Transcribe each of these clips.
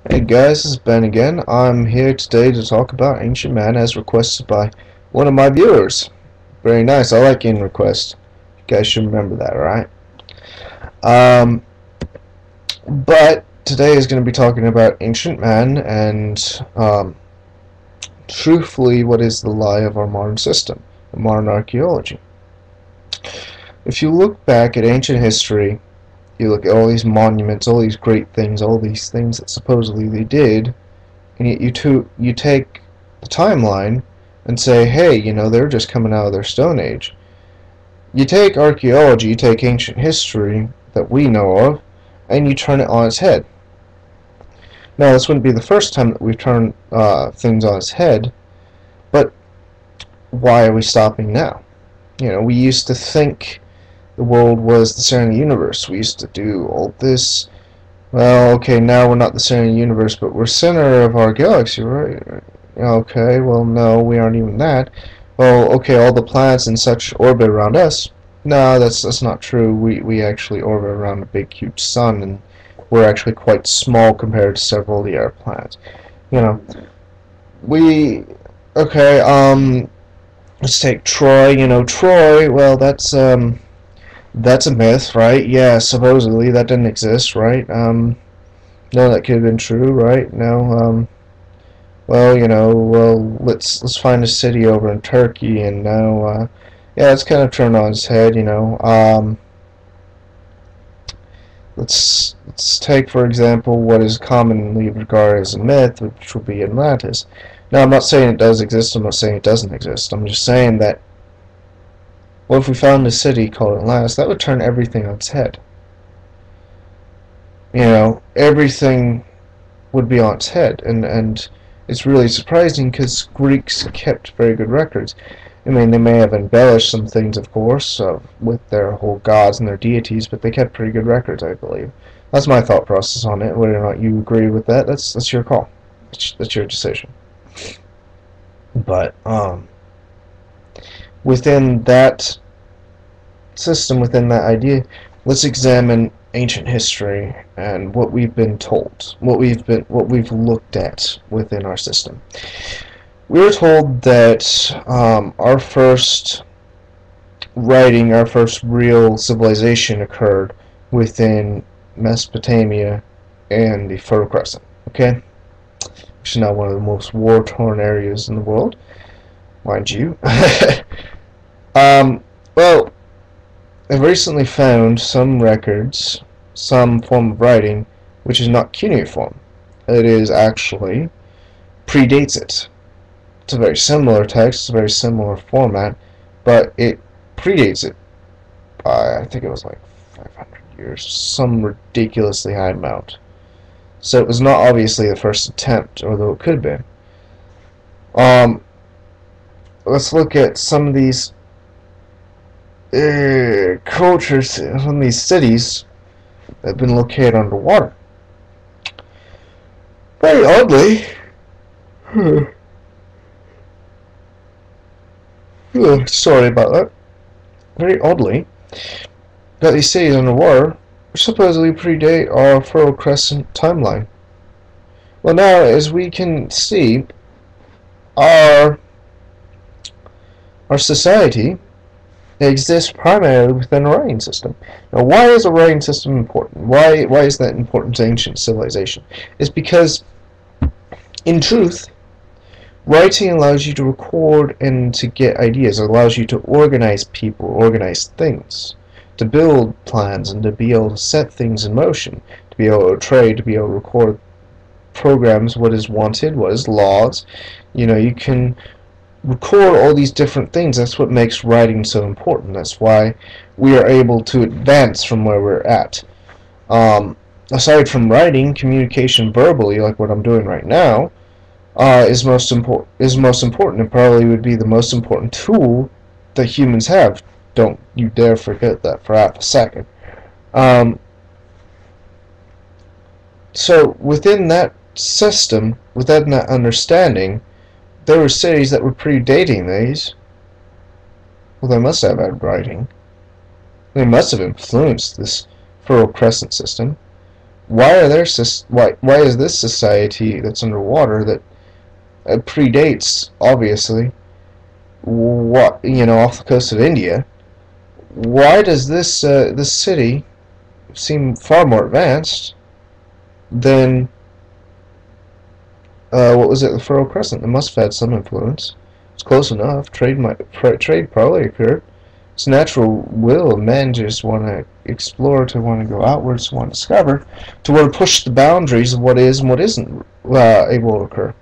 Hey guys, this is Ben again. I'm here today to talk about Ancient Man as requested by one of my viewers. Very nice, I like getting requests. You guys should remember that, alright? Um, but today is going to be talking about Ancient Man and, truthfully, what is the lie of our modern system, modern archaeology. If you look back at ancient history, you look at all these monuments, all these great things, all these things that supposedly they did, and yet you take the timeline and say, hey, you know, they're just coming out of their Stone Age. You take archaeology, you take ancient history that we know of, and you turn it on its head. Now, this wouldn't be the first time that we've turned things on its head, but why are we stopping now? You know, we used to think the world was the center of the universe. We used to do all this. Well, okay, now we're not the center of the universe, but we're center of our galaxy, right? Okay, well, no, we aren't even that. Well, okay, all the planets and such orbit around us. No, that's not true. We actually orbit around a big, huge sun, and we're actually quite small compared to several of the other planets. You know, okay, let's take Troy. You know, Troy, well, that's a myth, right? Yeah, supposedly that didn't exist, right? No, that could have been true, right? No, well, you know, well, let's find a city over in Turkey, and now, yeah, it's kind of turned on its head, you know. Let's take, for example, what is commonly regarded as a myth, which would be Atlantis. Now, I'm not saying it does exist. I'm not saying it doesn't exist. I'm just saying that, well, if we found a city called Atlantis, that would turn everything on its head. You know, everything would be on its head, and it's really surprising because Greeks kept very good records. I mean, they may have embellished some things, of course, with their whole gods and their deities, but they kept pretty good records, I believe. That's my thought process on it. Whether or not you agree with that, that's your call. That's your decision. But within that system, within that idea, let's examine ancient history and what we've been told, what we've looked at within our system. We were told that our first writing, our first real civilization occurred within Mesopotamia and the Fertile Crescent, okay? Which is now one of the most war-torn areas in the world, mind you. Well, I've recently found some records, some form of writing, which is not cuneiform. It is actually predates it. It's a very similar text, it's a very similar format, but it predates it by, I think it was like 500 years, some ridiculously high amount. So it was not obviously the first attempt, although it could have been. Let's look at some of these cultures, some of these cities that have been located underwater. Very oddly, sorry about that. Very oddly, that these cities underwater supposedly predate our Fertile Crescent timeline. Well, now, as we can see, our society exists primarily within a writing system. Now, why is a writing system important? Why is that important to ancient civilization? It's because, in truth, writing allows you to record and to get ideas. It allows you to organize people, organize things, to build plans, and to be able to set things in motion, to be able to trade, to be able to record programs, what is wanted, what is laws. You know, you can record all these different things. That's what makes writing so important. That's why we are able to advance from where we're at. Aside from writing, communication verbally, like what I'm doing right now, is most important, and probably would be the most important tool that humans have. Don't you dare forget that for half a second. So within that system, within that understanding, there were cities that were predating these. Well, they must have had writing. They must have influenced this Fertile Crescent system. why is this society that's underwater that predates, obviously, what, off the coast of India? Why does this city seem far more advanced than what was it, the Fertile Crescent? It must have had some influence. It's close enough. Trade probably occurred. It's natural will of men to just want to explore, to want to go outwards, to want to discover, to want to push the boundaries of what is and what isn't able to occur.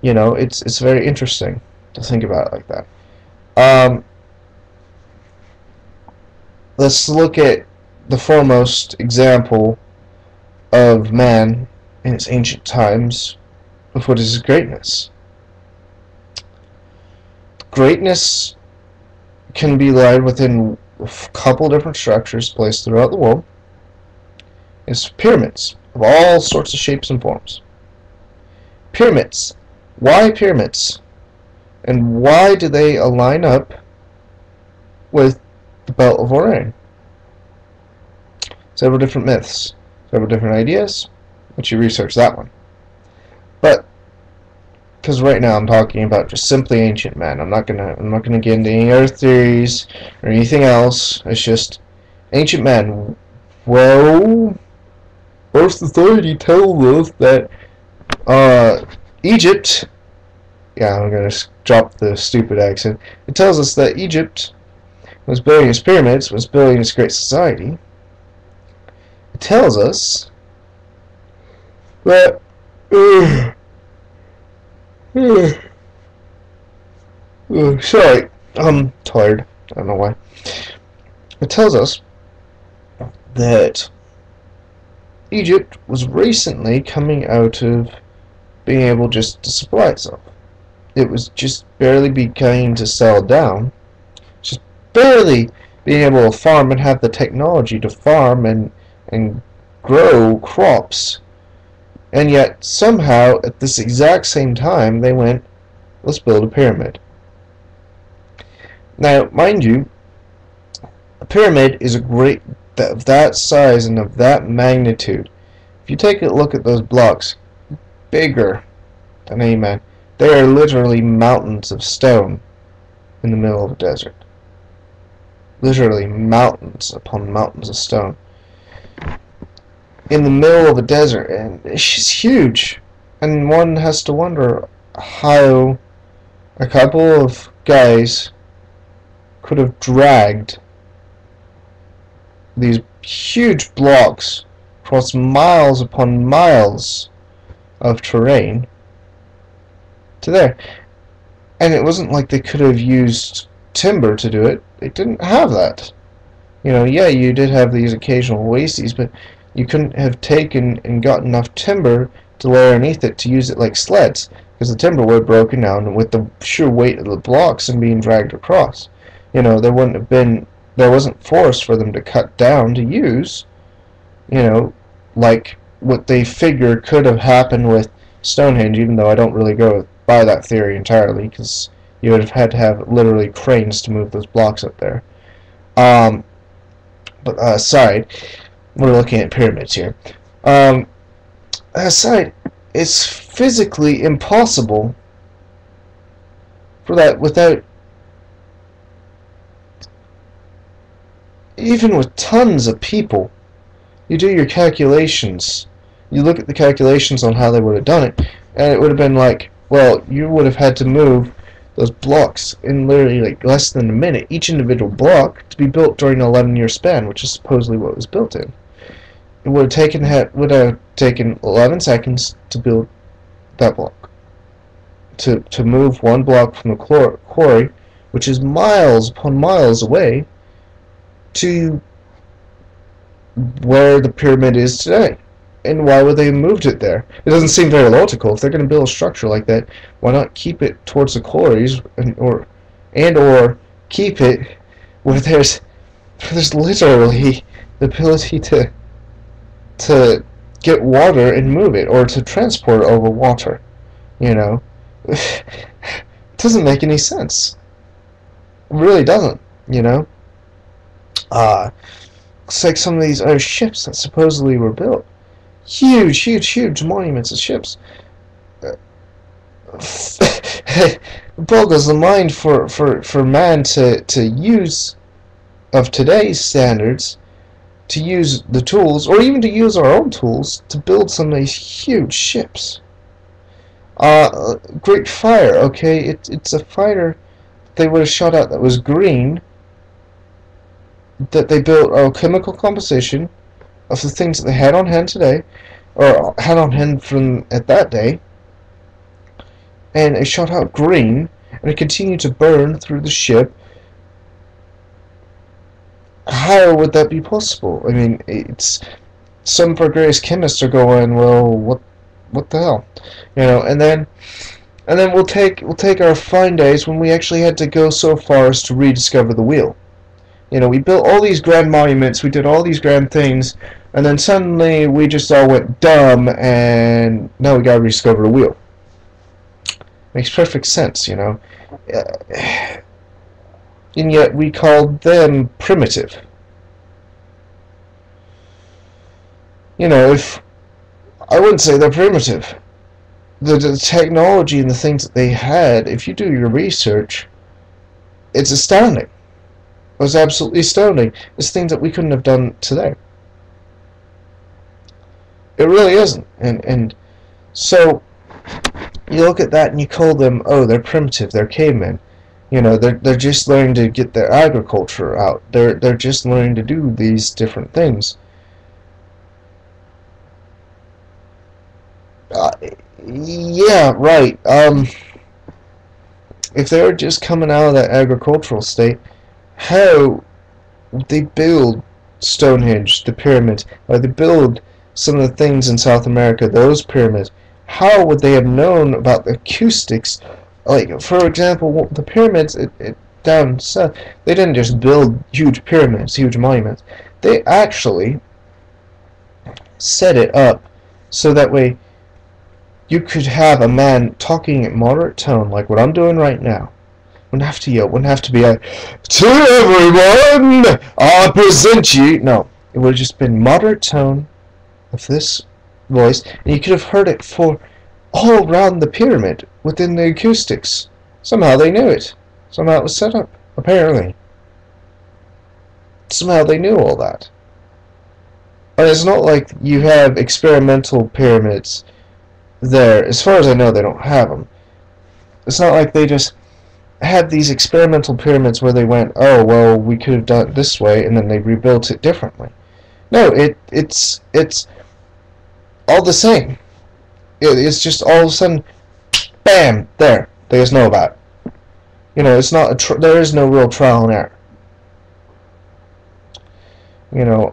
It's very interesting to think about it like that. Let's look at the foremost example of man in its ancient times of what is his greatness. Greatness can be laid within a couple different structures placed throughout the world. It's pyramids of all sorts of shapes and forms. Pyramids. Why pyramids? And why do they align up with the Belt of Orion? Several different myths, several different ideas. Let you research that one. But because right now I'm talking about just simply ancient men. I'm not gonna get into any other theories or anything else. It's just ancient men. Well, our society tells us that Egypt. Yeah, I'm gonna drop the stupid accent. It tells us that Egypt was building its pyramids, was building its great society. It tells us that sorry, I'm tired. I don't know why. It tells us that Egypt was recently coming out of being able just to supply itself. It was just barely beginning to settle down, just barely being able to farm and have the technology to farm and grow crops. And yet, somehow, at this exact same time, they went, let's build a pyramid. Now, mind you, a pyramid is of that size and of that magnitude. If you take a look at those blocks, bigger than any man, they are literally mountains of stone in the middle of a desert. Literally mountains upon mountains of stone in the middle of a desert, and it's just huge. And one has to wonder how a couple of guys could have dragged these huge blocks across miles upon miles of terrain to there. And it wasn't like they could have used timber to do it. They didn't have that. Yeah, you did have these occasional wasties, but you couldn't have taken and got enough timber to lay underneath it to use it like sleds, because the timber would have broken down with the sheer weight of the blocks and being dragged across. There wasn't force for them to cut down to use, like what they figure could have happened with Stonehenge, even though I don't really go by that theory entirely, because you would have had to have literally cranes to move those blocks up there. But aside, we're looking at pyramids here. Aside, it's physically impossible for that without, even with tons of people. You do your calculations. You look at the calculations on how they would have done it, and it would have been like, well, you would have had to move those blocks in literally like less than a minute, each individual block, to be built during an 11-year span, which is supposedly what it was built in. It would have taken 11 seconds to build that block. To move one block from the quarry, which is miles upon miles away, to where the pyramid is today. And why would they have moved it there? It doesn't seem very logical. If they're going to build a structure like that, why not keep it towards the quarries, or keep it where there's literally the ability to get water and move it, or to transport it over water. It doesn't make any sense. It really doesn't. Looks like some of these are ships that supposedly were built. Huge, huge, huge monuments of ships. Boggles the mind for man to use, of today's standards, to use the tools, or even to use our own tools, to build some of these huge ships. Great fire, okay, it's a fighter they would have shot at that was green, that they built a chemical composition of the things that they had on hand today, or had on hand from at that day, and it shot out green, and it continued to burn through the ship. How would that be possible? I mean, it's some of our greatest chemists are going, well, what the hell, you know? And then we'll take our fine days when we actually had to go so far as to rediscover the wheel. You know, we built all these grand monuments, we did all these grand things, and then suddenly we just all went dumb, and now we gotta rediscover the wheel. Makes perfect sense, you know. And yet we called them primitive. You know, if I wouldn't say they're primitive. The technology and the things that they had, if you do your research, it's astounding. It was absolutely astounding. It's things that we couldn't have done today. It really isn't. And so you look at that and you call them, oh, they're primitive, they're cavemen. You know, they're just learning to get their agriculture out. They're just learning to do these different things. Yeah, right. If they were just coming out of that agricultural state, how would they build Stonehenge, the pyramids, or they build some of the things in South America, those pyramids? How would they have known about the acoustics? Like, for example, the pyramids down south, they didn't just build huge pyramids, huge monuments. They actually set it up so that way you could have a man talking at moderate tone, like what I'm doing right now. Wouldn't have to yell, wouldn't have to be like, to everyone, I present you. No, it would have just been moderate tone of this voice, and you could have heard it for all around the pyramid within the acoustics. Somehow they knew it. Somehow it was set up, apparently. Somehow they knew all that. And it's not like you have experimental pyramids there. As far as I know, they don't have them. It's not like they just had these experimental pyramids where they went, oh, well, we could have done it this way, and then they rebuilt it differently. No, it's all the same. It's just all of a sudden, bam, there. They just know about it. You know, it's not there is no real trial and error. You know,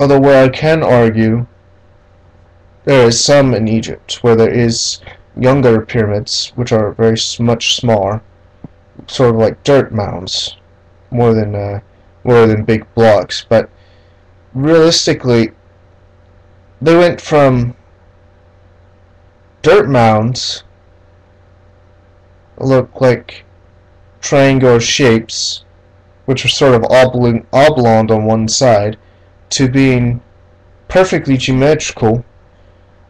although where I can argue, there is some in Egypt where there is younger pyramids, which are very much smaller, sort of like dirt mounds, more than big blocks. But realistically, they went from dirt mounds, look like triangular shapes, which are sort of oblong on one side, to being perfectly geometrical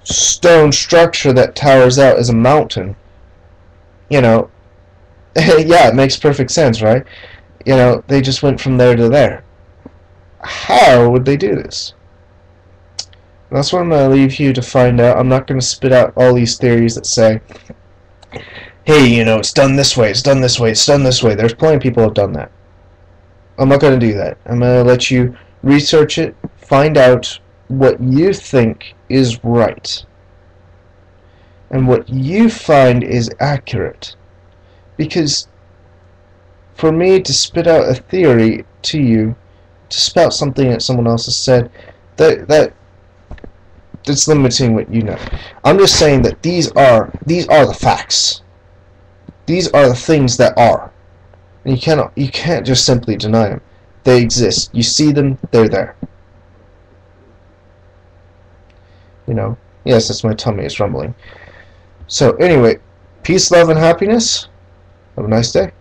stone structure that towers out as a mountain. You know, yeah, it makes perfect sense, right? You know, they just went from there to there. How would they do this? That's what I'm going to leave you to find out. I'm not going to spit out all these theories that say, hey, you know, it's done this way, it's done this way, it's done this way. There's plenty of people who have done that. I'm not going to do that. I'm going to let you research it, find out what you think is right, and what you find is accurate. Because for me to spit out a theory to you, to spout something that someone else has said, that's limiting what you know. I'm just saying that these are the facts. These are the things that are. And you can't just simply deny them. They exist. You see them, they're there. You know, yes, that's my tummy, it's rumbling. So anyway, peace, love, and happiness. Have a nice day.